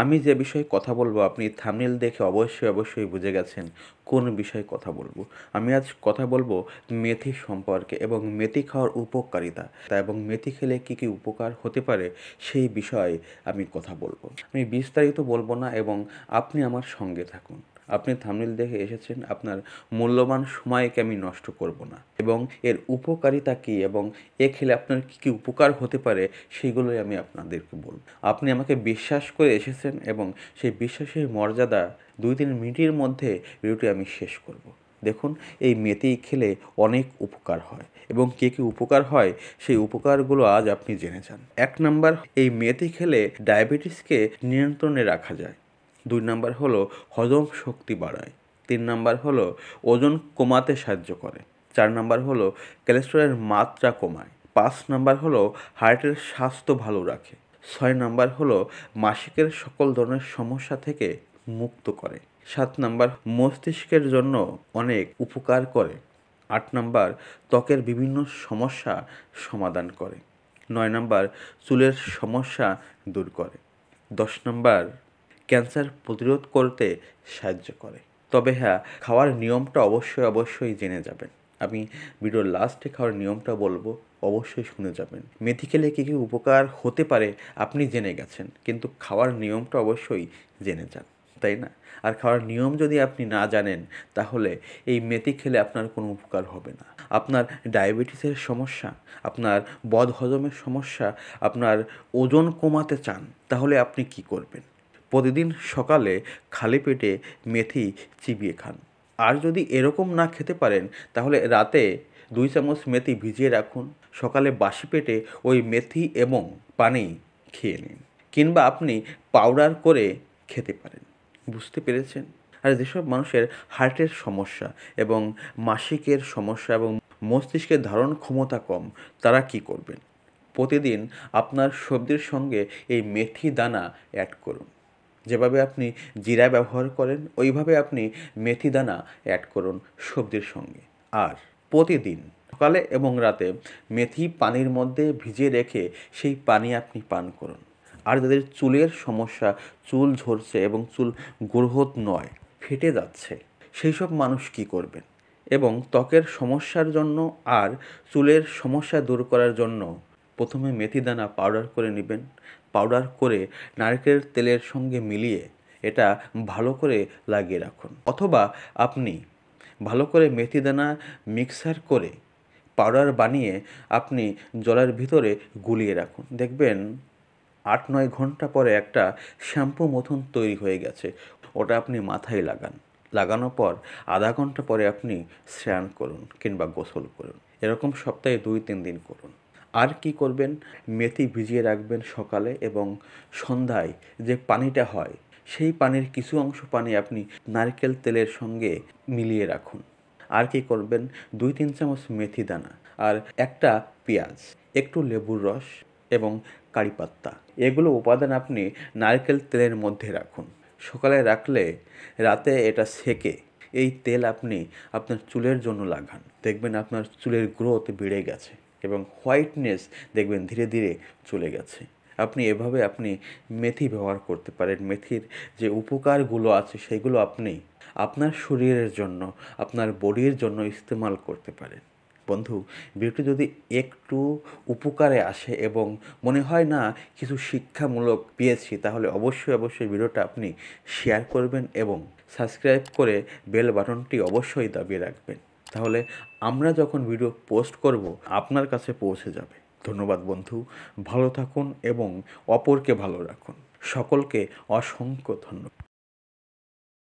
আমি যে বিষয়ে কথা বলবো আপনি থাম্বনেল দেখে অবশ্যই বুঝে গেছেন কোন বিষয়ে কথা বলবো। আমি আজ কথা বলবো মেথি সম্পর্কে এবং মেথি খাওয়ার উপকারিতা এবং মেথি খেলে কী কী উপকার হতে পারে সেই বিষয়ে আমি কথা বলবো। আমি বিস্তারিত বলবো না এবং আপনি আমার সঙ্গে থাকুন। আপনি থাম্বনেল দেখে এসেছেন, আপনার মূল্যবান সময়কে আমি নষ্ট করব না এবং এর উপকারিতা কী এবং এ খেলে আপনার কী কী উপকার হতে পারে সেইগুলোই আমি আপনাদেরকে বলব। আপনি আমাকে বিশ্বাস করে এসেছেন এবং সেই বিশ্বাসের মর্যাদা 2-3 মিনিটের মধ্যে ভিডিওটি আমি শেষ করব। দেখুন, এই মেথি খেলে অনেক উপকার হয় এবং কী কী উপকার হয় সেই উপকারগুলো আজ আপনি জেনে যান। 1 নাম্বার, এই মেথি খেলে ডায়াবেটিসকে নিয়ন্ত্রণে রাখা যায়। 2 নাম্বার হলো হজম শক্তি বাড়ায়। 3 নাম্বার হলো ওজন কমাতে সাহায্য করে। 4 নাম্বার হলো কোলেস্টেরলের মাত্রা কমায়। 5 নাম্বার হলো হার্টের স্বাস্থ্য ভালো রাখে। 6 নাম্বার হলো মাসিকের সকল ধরনের সমস্যা থেকে মুক্ত করে। 7 নাম্বার মস্তিষ্কের জন্য অনেক উপকার করে। 8 নাম্বার ত্বকের বিভিন্ন সমস্যা সমাধান করে। 9 নাম্বার চুলের সমস্যা দূর করে। 10 নাম্বার ক্যান্সার প্রতিরোধ করতে সাহায্য করে। তবে হ্যাঁ, খাওয়ার নিয়মটা অবশ্যই জেনে যাবেন। আমি ভিডিওর লাস্টে খাওয়ার নিয়মটা বলবো, অবশ্যই শুনে যাবেন। মেথি খেলে কী কী উপকার হতে পারে আপনি জেনে গেছেন, কিন্তু খাওয়ার নিয়মটা অবশ্যই জেনে যান, তাই না? আর খাওয়ার নিয়ম যদি আপনি না জানেন তাহলে এই মেথি খেলে আপনার কোনো উপকার হবে না। আপনার ডায়াবেটিসের সমস্যা, আপনার বদহজমের সমস্যা, আপনার ওজন কমাতে চান, তাহলে আপনি কি করবেন? প্রতিদিন সকালে খালি পেটে মেথি চিবিয়ে খান। আর যদি এরকম না খেতে পারেন তাহলে রাতে 2 চামচ মেথি ভিজিয়ে রাখুন, সকালে বাসি পেটে ওই মেথি এবং পানি খেয়ে নিন, কিংবা আপনি পাউডার করে খেতে পারেন। বুঝতে পেরেছেন? আর যেসব মানুষের হার্টের সমস্যা এবং মাসিকের সমস্যা এবং মস্তিষ্কের ধারণ ক্ষমতা কম, তারা কি করবেন? প্রতিদিন আপনার সবজির সঙ্গে এই মেথি দানা অ্যাড করুন। যেভাবে আপনি জিরা ব্যবহার করেন ওইভাবে আপনি মেথি দানা অ্যাড করুন সবজির সঙ্গে। আর প্রতিদিন সকালে এবং রাতে মেথি পানির মধ্যে ভিজিয়ে রেখে সেই পানি আপনি পান করুন। আর যাদের চুলের সমস্যা, চুল ঝরছে এবং চুল গ্রোথ নয়, ফেটে যাচ্ছে, সেই সব মানুষ কী করবেন? এবং ত্বকের সমস্যার জন্য আর চুলের সমস্যা দূর করার জন্য প্রথমে মেথি দানা পাউডার করে নেবেন। পাউডার করে নারকেল তেলের সঙ্গে মিলিয়ে এটা ভালো করে লাগিয়ে রাখুন, অথবা আপনি ভালো করে মেথি দানা মিক্সার করে পাউডার বানিয়ে আপনি জলের ভিতরে গুলিয়ে রাখুন। দেখবেন 8-9 ঘন্টা পরে একটা শ্যাম্পু মতন তৈরি হয়ে গেছে। ওটা আপনি মাথায় লাগান। লাগানোর পর আধা ঘন্টা পরে আপনি স্নান করুন কিংবা গোসল করুন। এরকম সপ্তাহে 2-3 দিন করুন। আর কি করবেন? মেথি ভিজিয়ে রাখবেন সকালে এবং সন্ধ্যায় যে পানিটা হয় সেই পানির কিছু অংশ পানি আপনি নারকেল তেলের সঙ্গে মিলিয়ে রাখুন। আর কি করবেন? 2-3 চামচ মেথি দানা আর একটা পেঁয়াজ, একটু লেবুর রস এবং কারি পাত্তা, এগুলো উপাদান আপনি নারকেল তেলের মধ্যে রাখুন। সকালে রাখলে রাতে এটা সেকে এই তেল আপনি আপনার চুলের জন্য লাগান। দেখবেন আপনার চুলের গ্রোথ বেড়ে গেছে এবং হোয়াইটনেস দেখবেন ধীরে ধীরে চলে গেছে। আপনি এভাবে আপনি মেথি ব্যবহার করতে পারেন। মেথির যে উপকারগুলো আছে সেগুলো আপনি আপনার শরীরের জন্য, আপনার বডির জন্য ইস্তেমাল করতে পারেন। বন্ধু, ভিডিওটি যদি একটু উপকারে আসে এবং মনে হয় না কিছু শিক্ষামূলক পেয়েছি, তাহলে অবশ্যই ভিডিওটা আপনি শেয়ার করবেন এবং সাবস্ক্রাইব করে বেল বাটনটি অবশ্যই দাবিয়ে রাখবেন। তাহলে আমরা যখন ভিডিও পোস্ট করব আপনার কাছে পৌঁছে যাবে। ধন্যবাদ বন্ধু, ভালো থাকুন এবং অপরকে ভালো রাখুন। সকলকে অসংখ্য ধন্যবাদ।